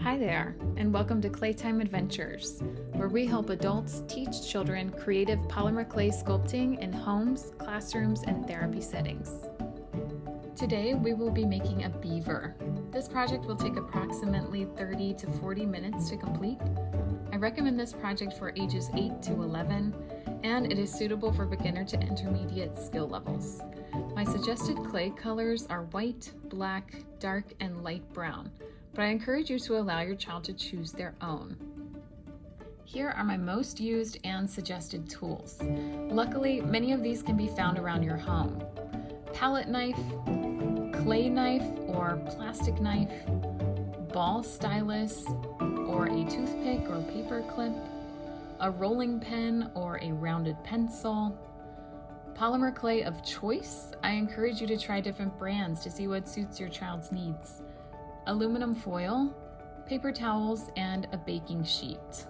Hi there, and welcome to Claytime Adventures, where we help adults teach children creative polymer clay sculpting in homes, classrooms, and therapy settings. Today, we will be making a beaver. This project will take approximately 30 to 40 minutes to complete. I recommend this project for ages 8 to 11, and it is suitable for beginner to intermediate skill levels. My suggested clay colors are white, black, dark, and light brown, but I encourage you to allow your child to choose their own. Here are my most used and suggested tools. Luckily, many of these can be found around your home. Palette knife, clay knife or plastic knife, ball stylus or a toothpick or paper clip, a rolling pen or a rounded pencil, polymer clay of choice. I encourage you to try different brands to see what suits your child's needs. Aluminum foil, paper towels, and a baking sheet.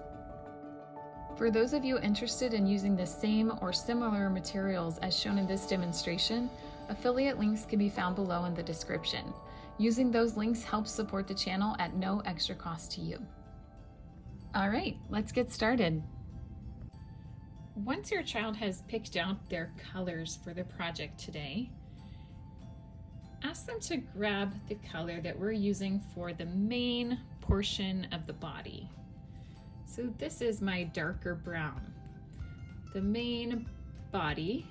For those of you interested in using the same or similar materials as shown in this demonstration, affiliate links can be found below in the description. Using those links helps support the channel at no extra cost to you. All right, let's get started. Once your child has picked out their colors for the project today, ask them to grab the color that we're using for the main portion of the body. So this is my darker brown. The main body,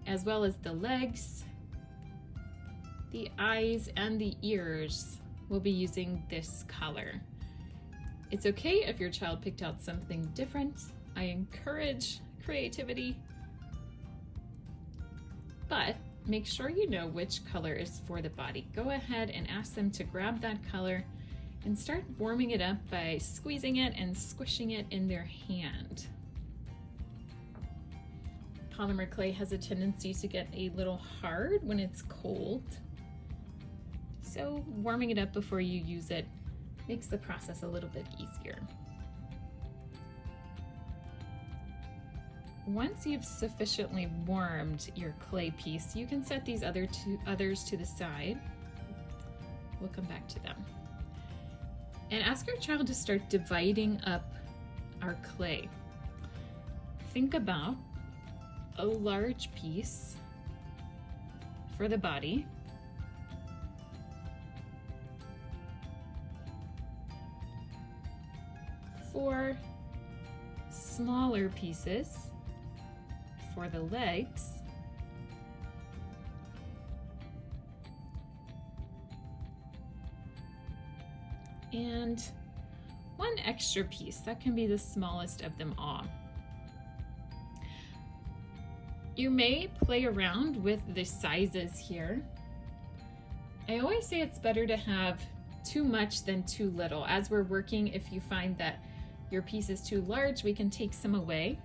as well as the legs, the eyes, and the ears will be using this color. It's okay if your child picked out something different. I encourage creativity, but make sure you know which color is for the body. Go ahead and ask them to grab that color and start warming it up by squeezing it and squishing it in their hand. Polymer clay has a tendency to get a little hard when it's cold, so warming it up before you use it makes the process a little bit easier. Once you've sufficiently warmed your clay piece, you can set these others to the side. We'll come back to them. And ask your child to start dividing up our clay. Think about a large piece for the body, four smaller pieces for the legs, and one extra piece that can be the smallest of them all. You may play around with the sizes here. I always say it's better to have too much than too little. As we're working, if you find that your piece is too large, we can take some away.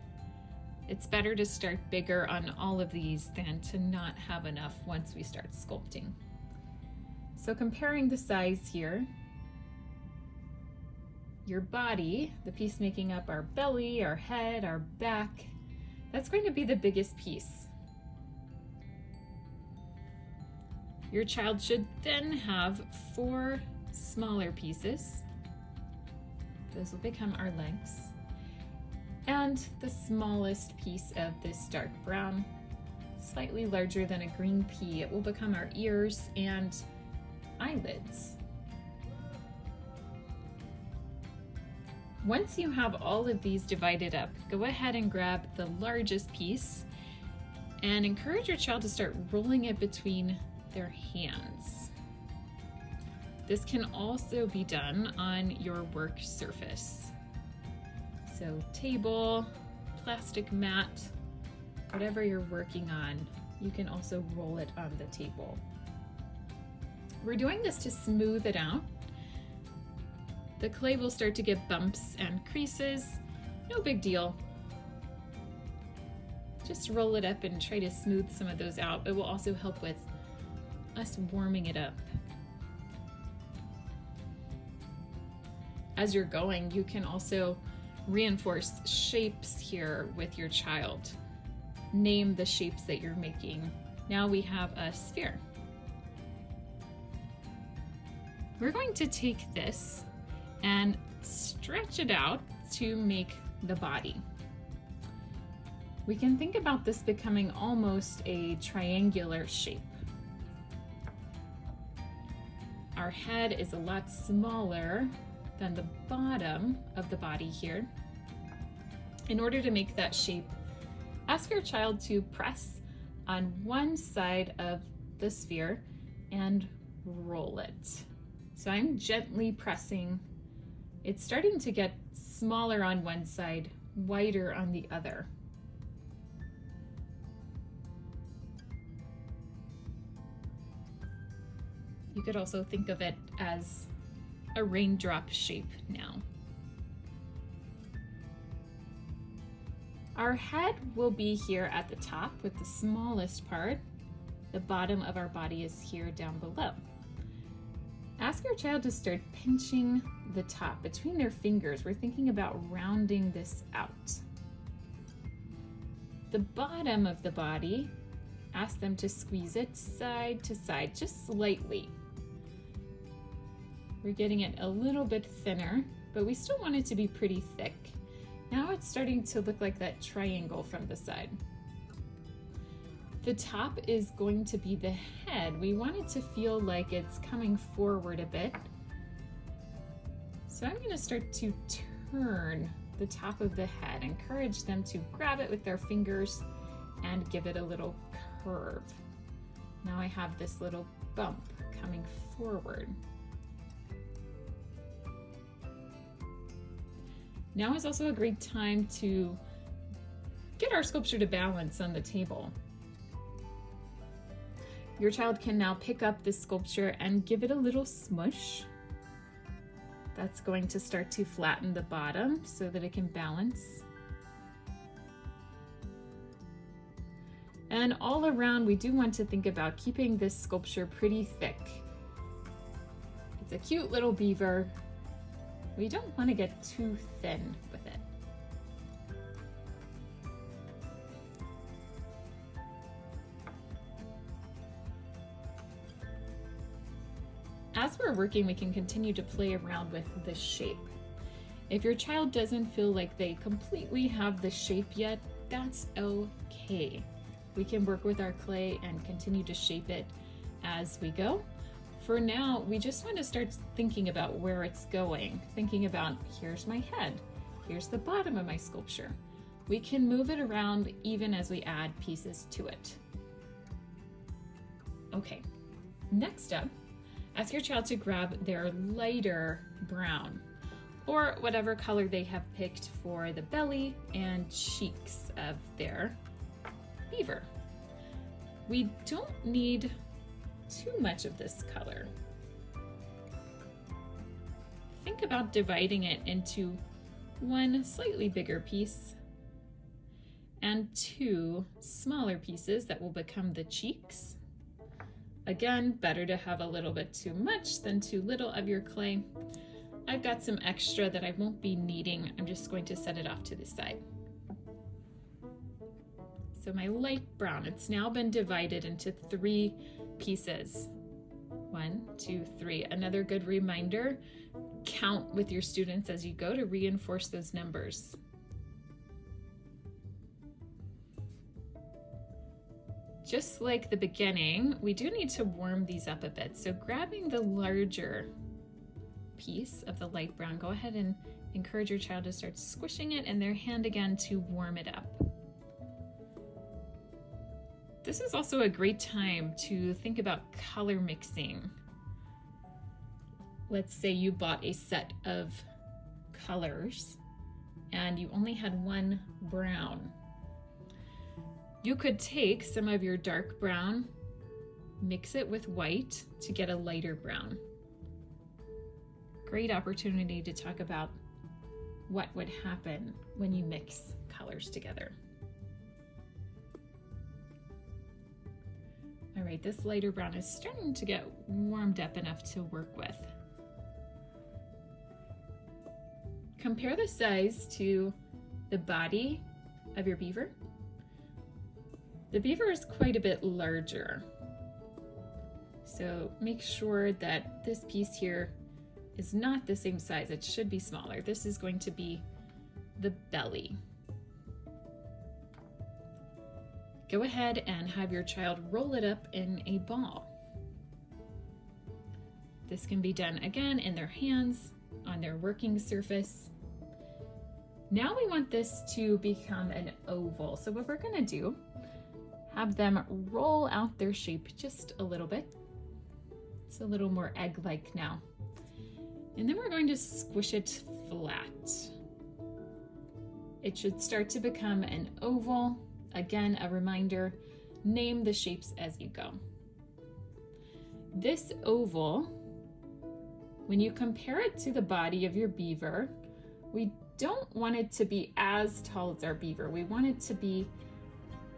It's better to start bigger on all of these than to not have enough once we start sculpting. So comparing the size here, your body, the piece making up our belly, our head, our back, that's going to be the biggest piece. Your child should then have four smaller pieces. Those will become our legs. And the smallest piece of this dark brown, slightly larger than a green pea, it will become our ears and eyelids. Once you have all of these divided up, go ahead and grab the largest piece and encourage your child to start rolling it between their hands. This can also be done on your work surface. So table, plastic mat, whatever you're working on, you can also roll it on the table. We're doing this to smooth it out. The clay will start to get bumps and creases. No big deal. Just roll it up and try to smooth some of those out. It will also help with us warming it up. As you're going, you can also reinforce shapes here with your child. Name the shapes that you're making. Now we have a sphere. We're going to take this and stretch it out to make the body. We can think about this becoming almost a triangular shape. Our head is a lot smaller than the bottom of the body here. In order to make that shape, ask your child to press on one side of the sphere and roll it. So I'm gently pressing. It's starting to get smaller on one side, wider on the other. You could also think of it as a raindrop shape now. Our head will be here at the top with the smallest part. The bottom of our body is here down below. Ask your child to start pinching the top between their fingers. We're thinking about rounding this out. The bottom of the body, ask them to squeeze it side to side, just slightly. We're getting it a little bit thinner, but we still want it to be pretty thick. Now it's starting to look like that triangle from the side. The top is going to be the head. We want it to feel like it's coming forward a bit. So I'm going to start to turn the top of the head. Encourage them to grab it with their fingers and give it a little curve. Now I have this little bump coming forward. Now is also a great time to get our sculpture to balance on the table. Your child can now pick up this sculpture and give it a little smush. That's going to start to flatten the bottom so that it can balance. And all around, we do want to think about keeping this sculpture pretty thick. It's a cute little beaver. We don't want to get too thin with it. As we're working, we can continue to play around with the shape. If your child doesn't feel like they completely have the shape yet, that's okay. We can work with our clay and continue to shape it as we go. For now, we just want to start thinking about where it's going, thinking about, here's my head, here's the bottom of my sculpture. We can move it around even as we add pieces to it. Okay, next up, ask your child to grab their lighter brown, or whatever color they have picked for the belly and cheeks of their beaver. We don't need too much of this color. Think about dividing it into one slightly bigger piece and two smaller pieces that will become the cheeks. Again, better to have a little bit too much than too little of your clay. I've got some extra that I won't be needing. I'm just going to set it off to the side. So my light brown, it's now been divided into 3 pieces. 1, 2, 3. Another good reminder, count with your students as you go to reinforce those numbers. Just like the beginning, we do need to warm these up a bit. So grabbing the larger piece of the light brown, go ahead and encourage your child to start squishing it in their hand again to warm it up. This is also a great time to think about color mixing. Let's say you bought a set of colors and you only had one brown. You could take some of your dark brown, mix it with white to get a lighter brown. Great opportunity to talk about what would happen when you mix colors together. All right, this lighter brown is starting to get warmed up enough to work with. Compare the size to the body of your beaver. The beaver is quite a bit larger. So make sure that this piece here is not the same size. It should be smaller. This is going to be the belly. Go ahead and have your child roll it up in a ball. This can be done again in their hands, on their working surface. Now we want this to become an oval. So what we're gonna do, have them roll out their shape just a little bit. It's a little more egg-like now. And then we're going to squish it flat. It should start to become an oval. Again, a reminder, name the shapes as you go. This oval, when you compare it to the body of your beaver, we don't want it to be as tall as our beaver. We want it to be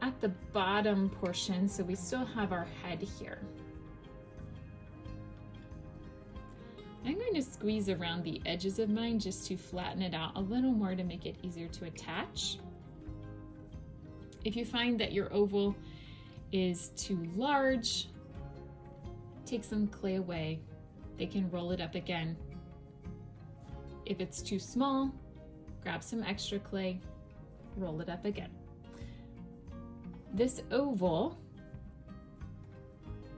at the bottom portion, so we still have our head here. I'm going to squeeze around the edges of mine just to flatten it out a little more to make it easier to attach. If you find that your oval is too large, take some clay away. They can roll it up again. If it's too small, grab some extra clay, roll it up again. This oval,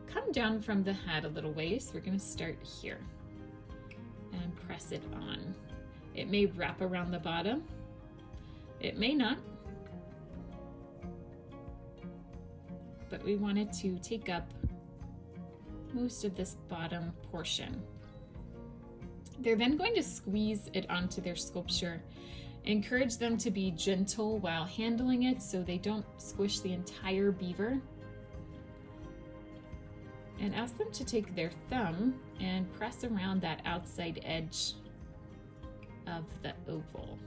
come down from the head a little ways. We're going to start here and press it on. It may wrap around the bottom. It may not. But we want it to take up most of this bottom portion. They're then going to squeeze it onto their sculpture. Encourage them to be gentle while handling it so they don't squish the entire beaver. And ask them to take their thumb and press around that outside edge of the oval.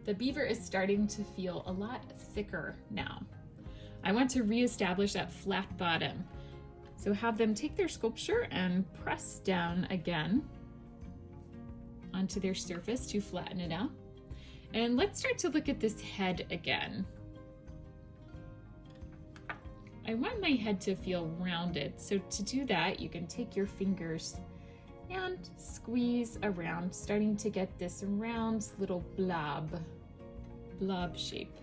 The beaver is starting to feel a lot thicker now. I want to reestablish that flat bottom. So have them take their sculpture and press down again onto their surface to flatten it out. And let's start to look at this head again. I want my head to feel rounded. So to do that, you can take your fingers and squeeze around, starting to get this round little blob shape.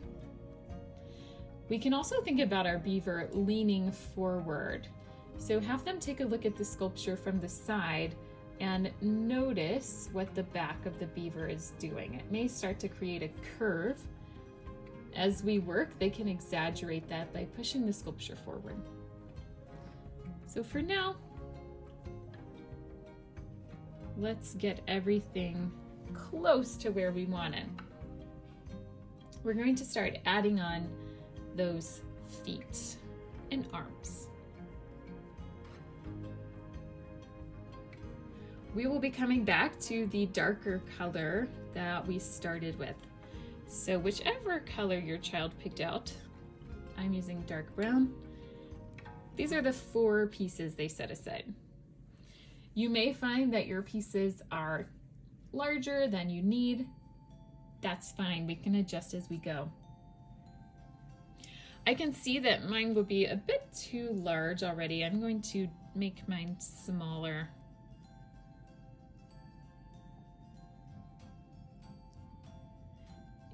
We can also think about our beaver leaning forward. So have them take a look at the sculpture from the side and notice what the back of the beaver is doing. It may start to create a curve. As we work, they can exaggerate that by pushing the sculpture forward. So for now, let's get everything close to where we want it. We're going to start adding on those feet and arms. We will be coming back to the darker color that we started with. So whichever color your child picked out, I'm using dark brown. These are the 4 pieces they set aside. You may find that your pieces are larger than you need. That's fine, we can adjust as we go. I can see that mine will be a bit too large already. I'm going to make mine smaller.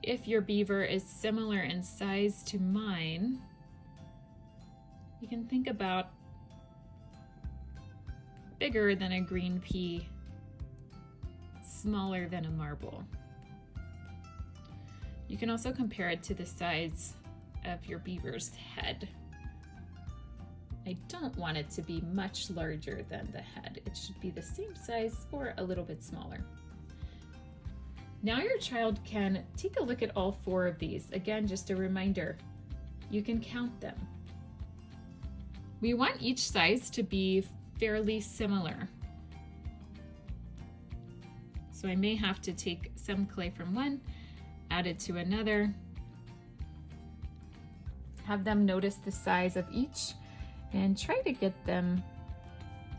If your beaver is similar in size to mine, you can think about bigger than a green pea, smaller than a marble. You can also compare it to the size of your beaver's head. I don't want it to be much larger than the head. It should be the same size or a little bit smaller. Now your child can take a look at all 4 of these. Again, just a reminder, you can count them. We want each size to be fairly similar. So I may have to take some clay from one, add it to another, have them notice the size of each, and try to get them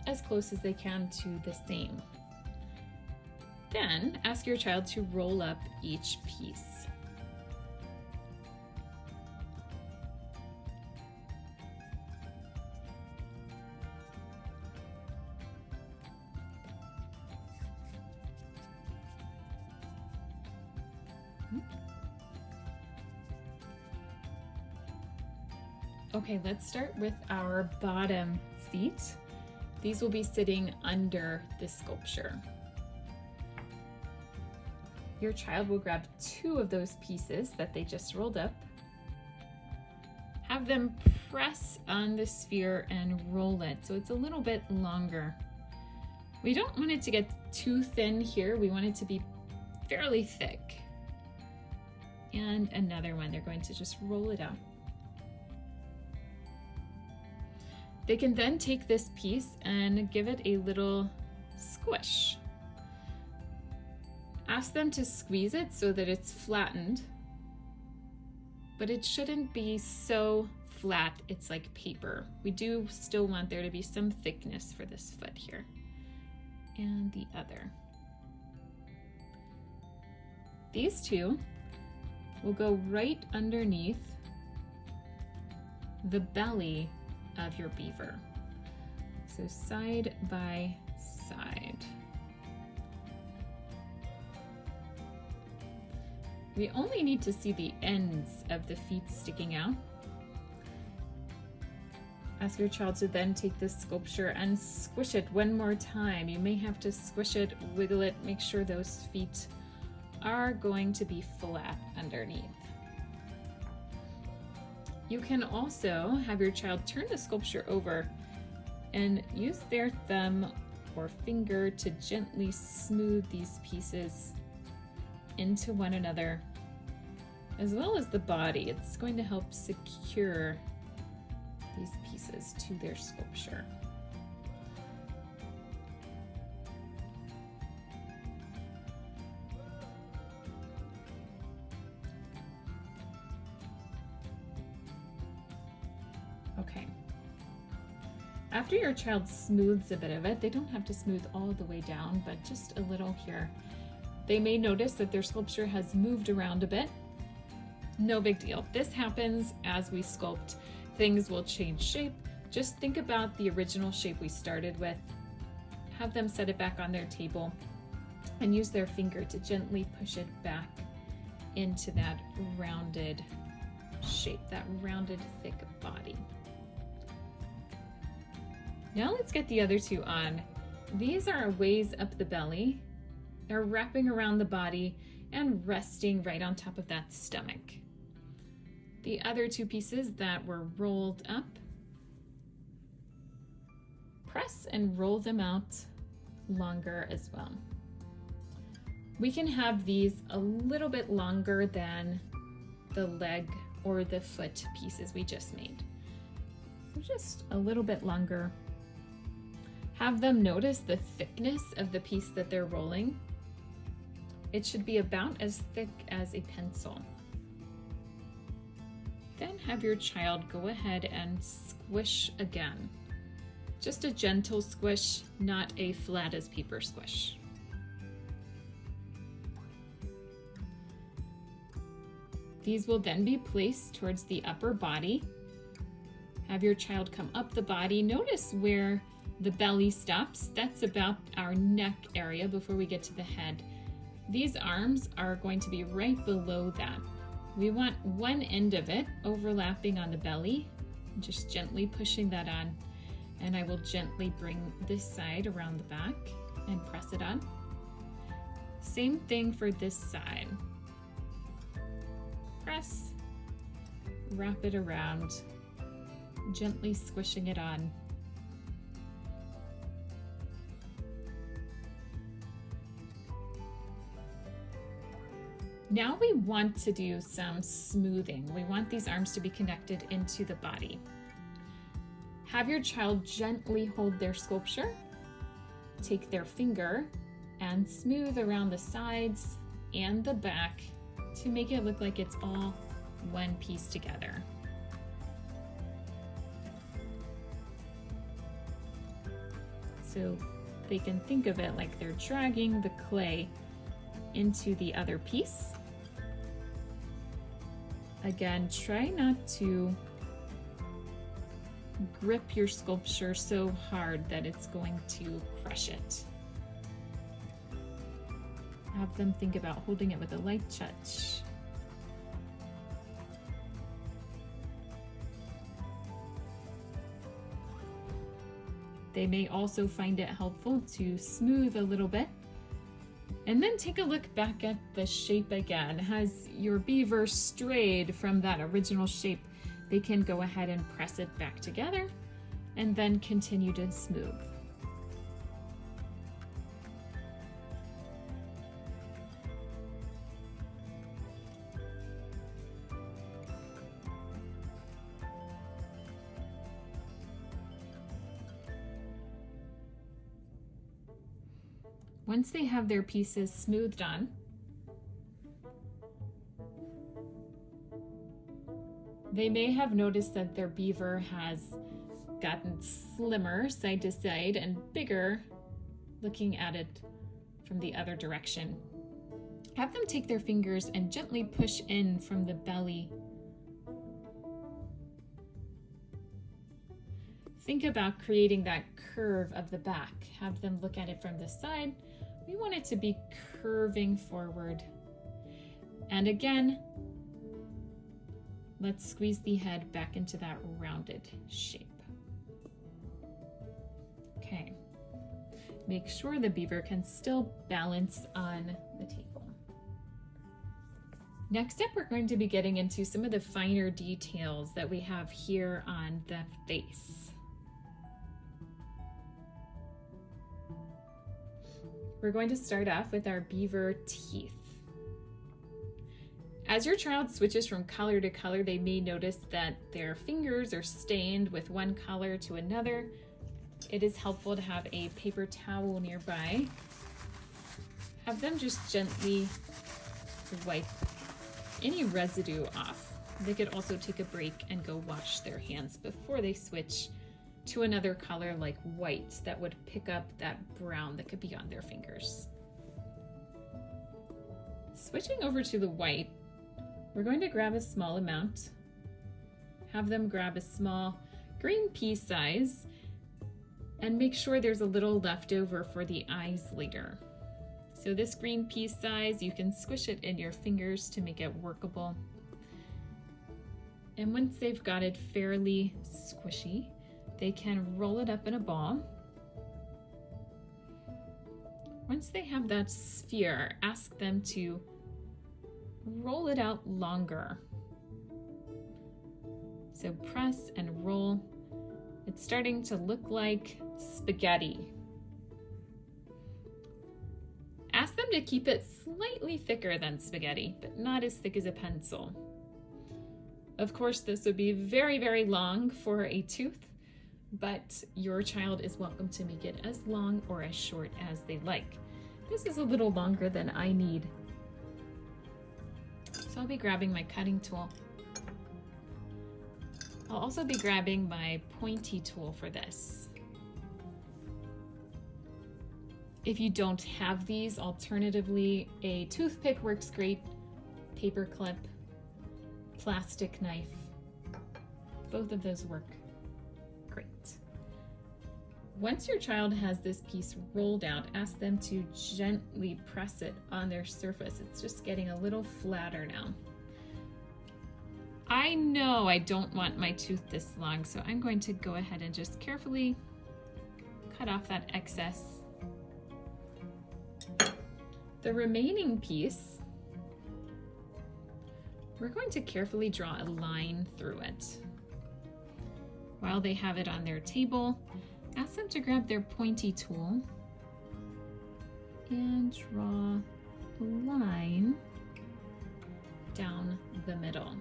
as close as they can to the same. Then ask your child to roll up each piece. Okay, let's start with our bottom feet. These will be sitting under the sculpture. Your child will grab 2 of those pieces that they just rolled up. Have them press on the sphere and roll it so it's a little bit longer. We don't want it to get too thin here. We want it to be fairly thick. And another one, they're going to just roll it out. They can then take this piece and give it a little squish. Ask them to squeeze it so that it's flattened, but it shouldn't be so flat it's like paper. We do still want there to be some thickness for this foot here. And the other. These 2 will go right underneath the belly of your beaver. So side by side. We only need to see the ends of the feet sticking out. Ask your child to then take this sculpture and squish it one more time. You may have to squish it, wiggle it, make sure those feet are going to be flat underneath. You can also have your child turn the sculpture over and use their thumb or finger to gently smooth these pieces into one another, as well as the body. It's going to help secure these pieces to their sculpture. Okay. After your child smooths a bit of it, they don't have to smooth all the way down, but just a little here. They may notice that their sculpture has moved around a bit. No big deal. This happens as we sculpt. Things will change shape. Just think about the original shape we started with. Have them set it back on their table and use their finger to gently push it back into that rounded shape, that rounded, thick body. Now let's get the other 2 on. These are ways up the belly. They're wrapping around the body and resting right on top of that stomach. The other 2 pieces that were rolled up, press and roll them out longer as well. We can have these a little bit longer than the leg or the foot pieces we just made. So just a little bit longer. Have them notice the thickness of the piece that they're rolling. It should be about as thick as a pencil. Then have your child go ahead and squish again. Just a gentle squish, not a flat as paper squish. These will then be placed towards the upper body. Have your child come up the body. Notice where the belly stops. That's about our neck area before we get to the head. These arms are going to be right below that. We want one end of it overlapping on the belly, just gently pushing that on. And I will gently bring this side around the back and press it on. Same thing for this side. Press, wrap it around, gently squishing it on. Now we want to do some smoothing. We want these arms to be connected into the body. Have your child gently hold their sculpture, take their finger and smooth around the sides and the back to make it look like it's all one piece together. So they can think of it like they're dragging the clay into the other piece. Again, try not to grip your sculpture so hard that it's going to crush it. Have them think about holding it with a light touch. They may also find it helpful to smooth a little bit. And then take a look back at the shape again. Has your beaver strayed from that original shape? They can go ahead and press it back together and then continue to smooth. Once they have their pieces smoothed on, they may have noticed that their beaver has gotten slimmer side to side and bigger looking at it from the other direction. Have them take their fingers and gently push in from the belly. Think about creating that curve of the back. Have them look at it from the side. We want it to be curving forward. And again, let's squeeze the head back into that rounded shape. Okay. Make sure the beaver can still balance on the table. Next up, we're going to be getting into some of the finer details that we have here on the face. We're going to start off with our beaver teeth. As your child switches from color to color, they may notice that their fingers are stained with one color to another. It is helpful to have a paper towel nearby. Have them just gently wipe any residue off. They could also take a break and go wash their hands before they switch to another color like white that would pick up that brown that could be on their fingers. Switching over to the white, we're going to grab a small amount. Have them grab a small green pea size and make sure there's a little left over for the eyes later. So this green pea size, you can squish it in your fingers to make it workable. And once they've got it fairly squishy, they can roll it up in a ball. Once they have that sphere, ask them to roll it out longer. So press and roll. It's starting to look like spaghetti. Ask them to keep it slightly thicker than spaghetti, but not as thick as a pencil. Of course, this would be very, very long for a tooth, but your child is welcome to make it as long or as short as they like. This is a little longer than I need. So I'll be grabbing my cutting tool. I'll also be grabbing my pointy tool for this. If you don't have these, alternatively, a toothpick works great, paper clip, plastic knife, both of those work great. Once your child has this piece rolled out, ask them to gently press it on their surface. It's just getting a little flatter now. I know I don't want my tooth this long, so I'm going to go ahead and just carefully cut off that excess. The remaining piece, we're going to carefully draw a line through it. While they have it on their table, ask them to grab their pointy tool and draw a line down the middle.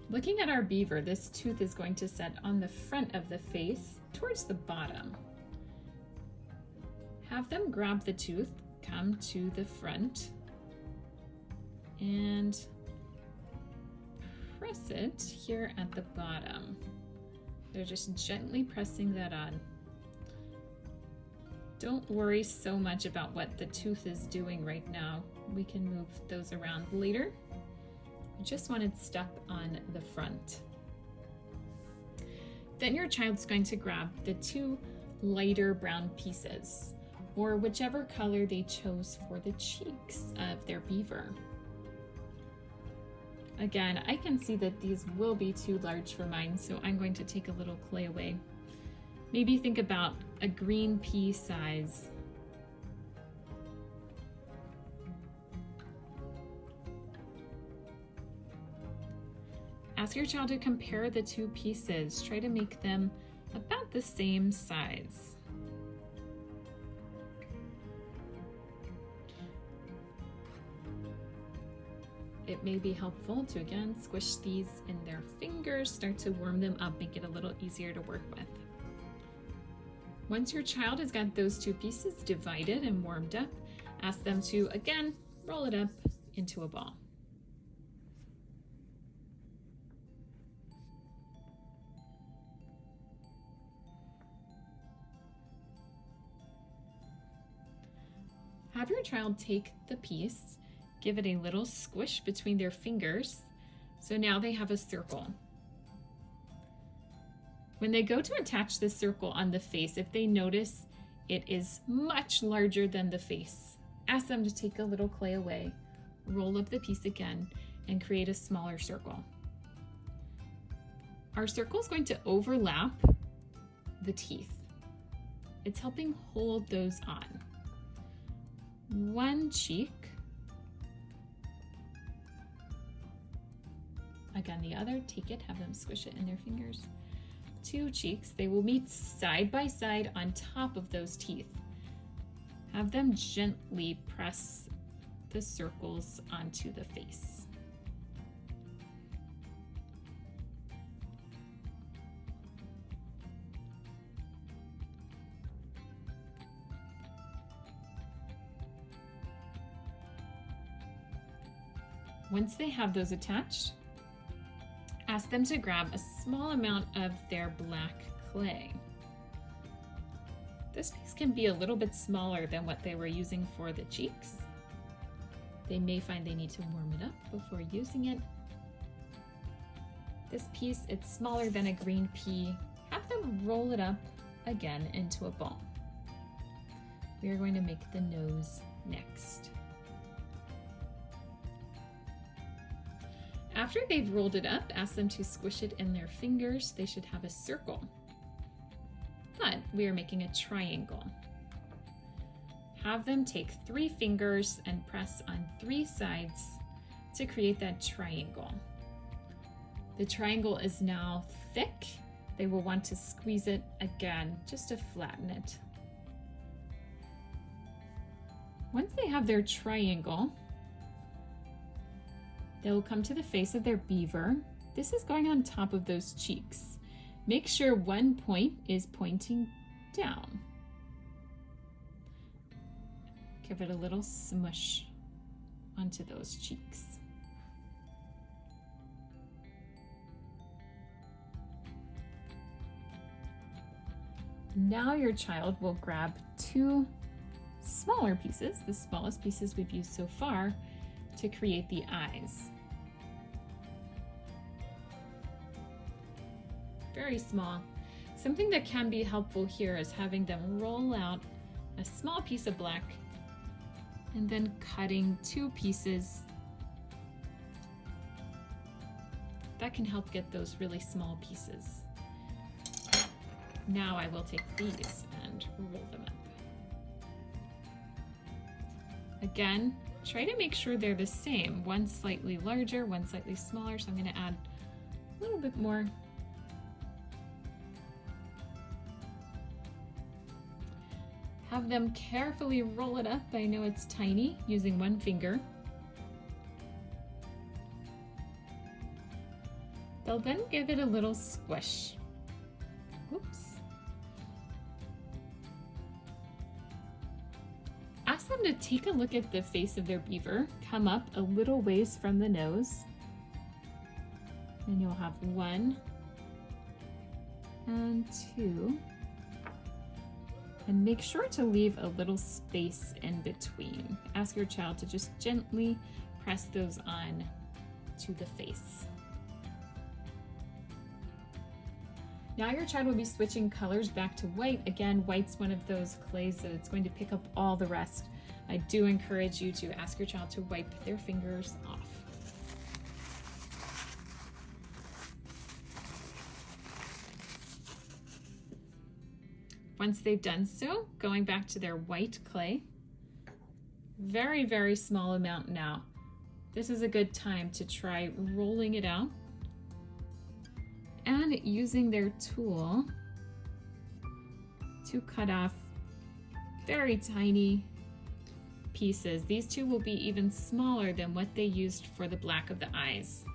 Looking at our beaver, this tooth is going to set on the front of the face towards the bottom. Have them grab the tooth, come to the front, and press it here at the bottom. They're just gently pressing that on. Don't worry so much about what the tooth is doing right now. We can move those around later. just want it stuck on the front. Then your child's going to grab the two lighter brown pieces, or whichever color they chose for the cheeks of their beaver. Again, I can see that these will be too large for mine, so I'm going to take a little clay away. Maybe think about a green pea size. Ask your child to compare the two pieces. Try to make them about the same size. It may be helpful to, again, squish these in their fingers, start to warm them up, make it a little easier to work with. Once your child has got those two pieces divided and warmed up, ask them to, again, roll it up into a ball. Have your child take the piece, give it a little squish between their fingers, so now they have a circle. When they go to attach the circle on the face, if they notice it is much larger than the face, ask them to take a little clay away, roll up the piece again, and create a smaller circle. Our circle is going to overlap the teeth. It's helping hold those on. One cheek, again the other, take it, have them squish it in their fingers. Two cheeks, they will meet side by side on top of those teeth. Have them gently press the circles onto the face. Once they have those attached, ask them to grab a small amount of their black clay. This piece can be a little bit smaller than what they were using for the cheeks. They may find they need to warm it up before using it. This piece, it's smaller than a green pea. Have them roll it up again into a ball. We are going to make the nose next. After they've rolled it up, ask them to squish it in their fingers. They should have a circle, but we are making a triangle. Have them take 3 fingers and press on 3 sides to create that triangle. The triangle is now thick. They will want to squeeze it again just to flatten it. Once they have their triangle, they will come to the face of their beaver. This is going on top of those cheeks. Make sure one point is pointing down. Give it a little smush onto those cheeks. Now your child will grab 2 smaller pieces, the smallest pieces we've used so far, to create the eyes. Very small. Something that can be helpful here is having them roll out a small piece of black and then cutting 2 pieces. That can help get those really small pieces. Now I will take these and roll them up. Again, try to make sure they're the same. One slightly larger, one slightly smaller, so I'm going to add a little bit more. Have them carefully roll it up. I know it's tiny, using one finger. They'll then give it a little squish. Oops. Ask them to take a look at the face of their beaver, come up a little ways from the nose, and you'll have 1 and 2. And make sure to leave a little space in between. Ask your child to just gently press those on to the face. Now your child will be switching colors back to white. Again, white's one of those clays that it's going to pick up all the rest. I do encourage you to ask your child to wipe their fingers off. Once they've done so, going back to their white clay, very, very small amount now. This is a good time to try rolling it out and using their tool to cut off very tiny pieces. These two will be even smaller than what they used for the black of the eyes.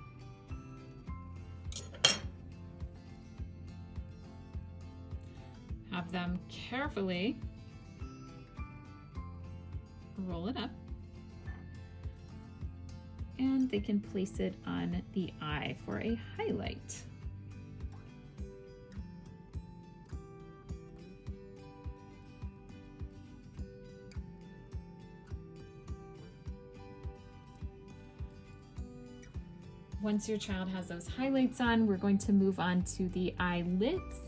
Have them carefully roll it up, and they can place it on the eye for a highlight. Once your child has those highlights on, we're going to move on to the eyelids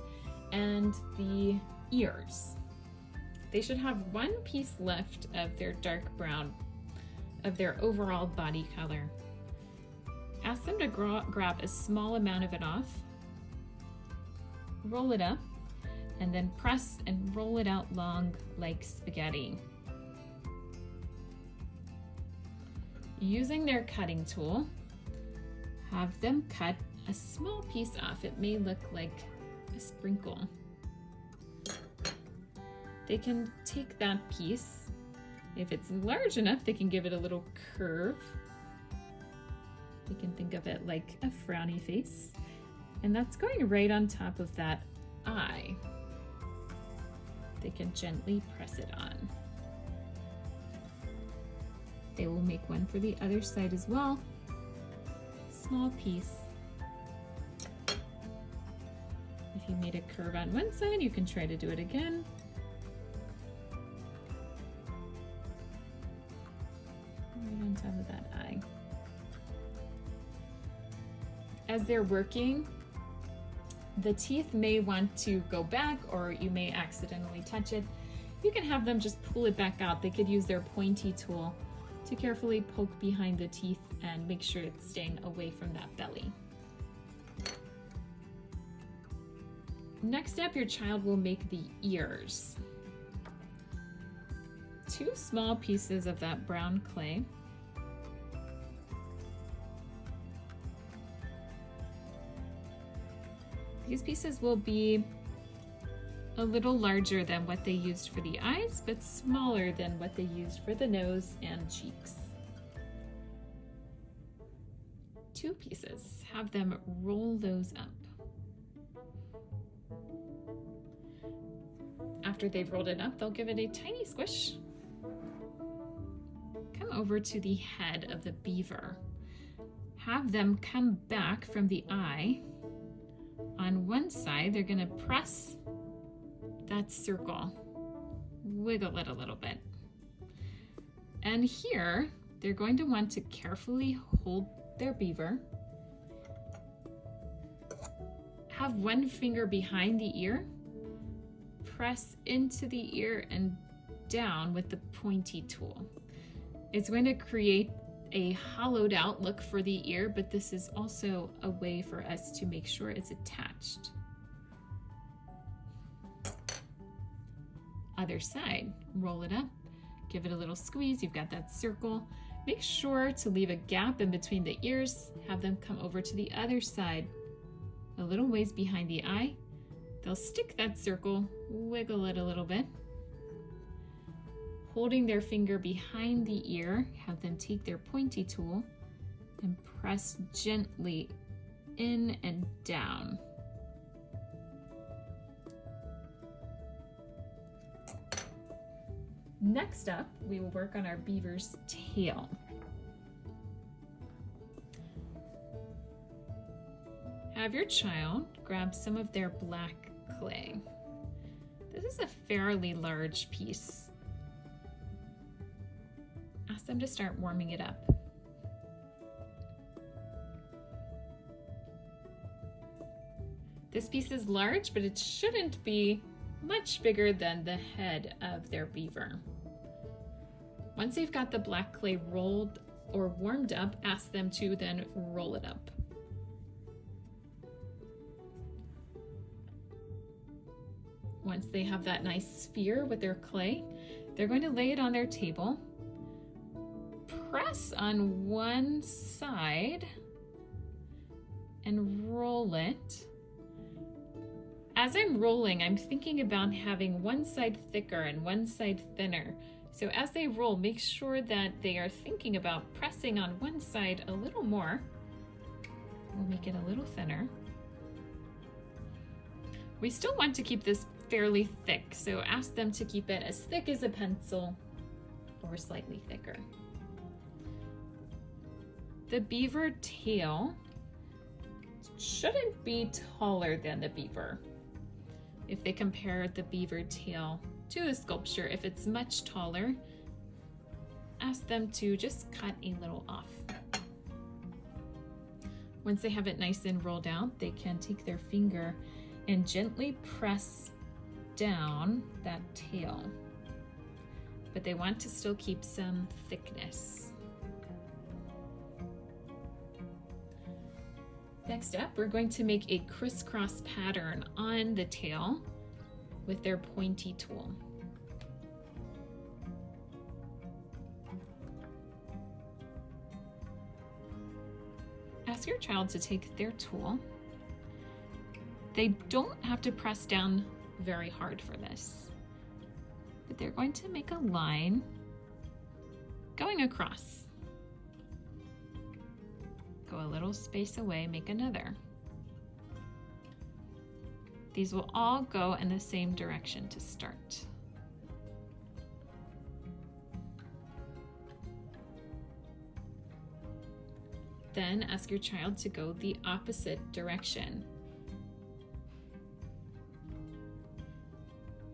and the ears. They should have one piece left of their dark brown, of their overall body color. Ask them to grab a small amount of it off, roll it up, and then press and roll it out long like spaghetti. Using their cutting tool, have them cut a small piece off. It may look like a sprinkle. They can take that piece. If it's large enough, they can give it a little curve. They can think of it like a frowny face. And that's going right on top of that eye. They can gently press it on. They will make one for the other side as well. Small piece. If you made a curve on one side, you can try to do it again. Right on top of that eye. As they're working, the teeth may want to go back, or you may accidentally touch it. You can have them just pull it back out. They could use their pointy tool to carefully poke behind the teeth and make sure it's staying away from that belly. Next up, your child will make the ears. 2 small pieces of that brown clay. These pieces will be a little larger than what they used for the eyes, but smaller than what they used for the nose and cheeks. 2 pieces. Have them roll those up. After they've rolled it up, they'll give it a tiny squish. Come over to the head of the beaver. Have them come back from the eye. On one side, they're going to press that circle, wiggle it a little bit. And here, they're going to want to carefully hold their beaver. Have one finger behind the ear, press into the ear and down with the pointy tool. It's going to create a hollowed out look for the ear, but this is also a way for us to make sure it's attached. Other side, roll it up, give it a little squeeze. You've got that circle. Make sure to leave a gap in between the ears. Have them come over to the other side, a little ways behind the eye. They'll stick that circle, wiggle it a little bit. Holding their finger behind the ear, have them take their pointy tool and press gently in and down. Next up, we will work on our beaver's tail. Have your child grab some of their black clay. This is a fairly large piece. Ask them to start warming it up. This piece is large, but it shouldn't be much bigger than the head of their beaver. Once they've got the black clay rolled or warmed up, ask them to then roll it up. Once they have that nice sphere with their clay, they're going to lay it on their table, press on one side, and roll it. As I'm rolling, I'm thinking about having one side thicker and one side thinner. So as they roll, make sure that they are thinking about pressing on one side a little more. We'll make it a little thinner. We still want to keep this fairly thick, so ask them to keep it as thick as a pencil or slightly thicker. The beaver tail shouldn't be taller than the beaver. If they compare the beaver tail to the sculpture, if it's much taller, ask them to just cut a little off. Once they have it nice and rolled out, they can take their finger and gently press down that tail, but they want to still keep some thickness. Next up, we're going to make a crisscross pattern on the tail with their pointy tool. Ask your child to take their tool. They don't have to press down very hard for this, but they're going to make a line going across. Go a little space away, make another. These will all go in the same direction to start. Then ask your child to go the opposite direction.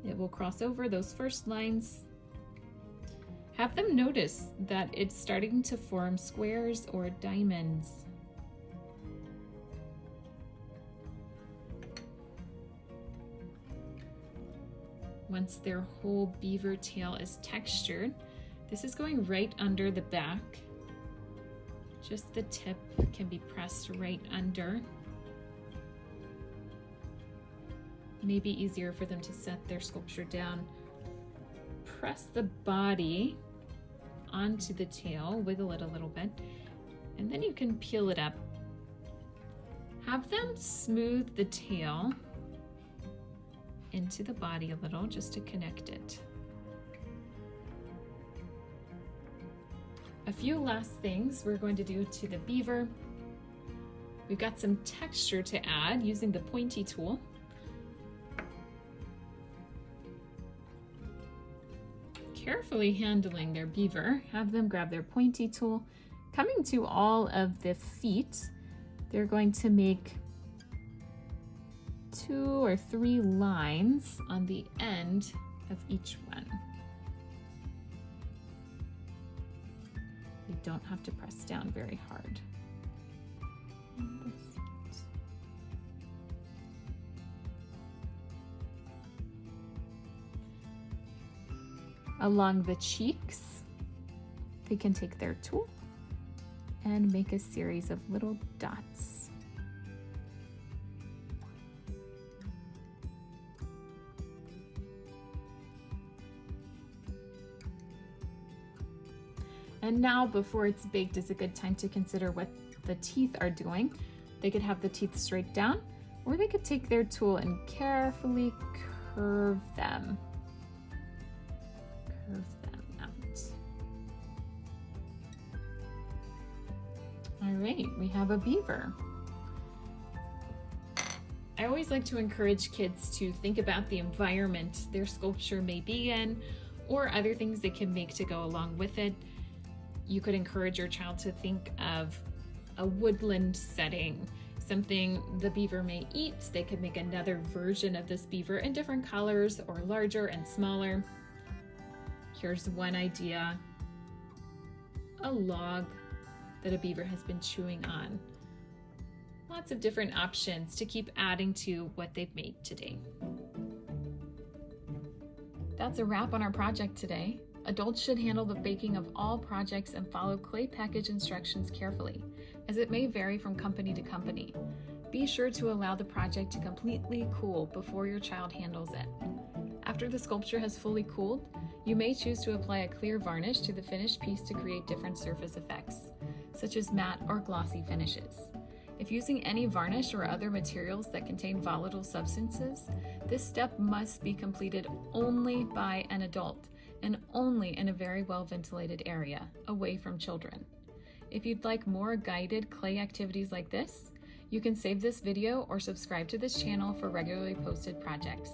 It will cross over those first lines. Have them notice that it's starting to form squares or diamonds. Once their whole beaver tail is textured, this is going right under the back. Just the tip can be pressed right under. Maybe easier for them to set their sculpture down. Press the body onto the tail, wiggle it a little bit, and then you can peel it up. Have them smooth the tail into the body a little just to connect it. A few last things we're going to do to the beaver. We've got some texture to add using the pointy tool. Carefully handling their beaver, have them grab their pointy tool. Coming to all of the feet, they're going to make 2 or 3 lines on the end of each one. You don't have to press down very hard. Along the cheeks, they can take their tool and make a series of little dots. And now, before it's baked, is a good time to consider what the teeth are doing. They could have the teeth straight down, or they could take their tool and carefully curve them. Curve them out. All right, we have a beaver. I always like to encourage kids to think about the environment their sculpture may be in, or other things they can make to go along with it. You could encourage your child to think of a woodland setting, something the beaver may eat. They could make another version of this beaver in different colors or larger and smaller. Here's one idea: a log that a beaver has been chewing on. Lots of different options to keep adding to what they've made today. That's a wrap on our project today. Adults should handle the baking of all projects and follow clay package instructions carefully, as it may vary from company to company. Be sure to allow the project to completely cool before your child handles it. After the sculpture has fully cooled, you may choose to apply a clear varnish to the finished piece to create different surface effects, such as matte or glossy finishes. If using any varnish or other materials that contain volatile substances, this step must be completed only by an adult and only in a very well-ventilated area, away from children. If you'd like more guided clay activities like this, you can save this video or subscribe to this channel for regularly posted projects.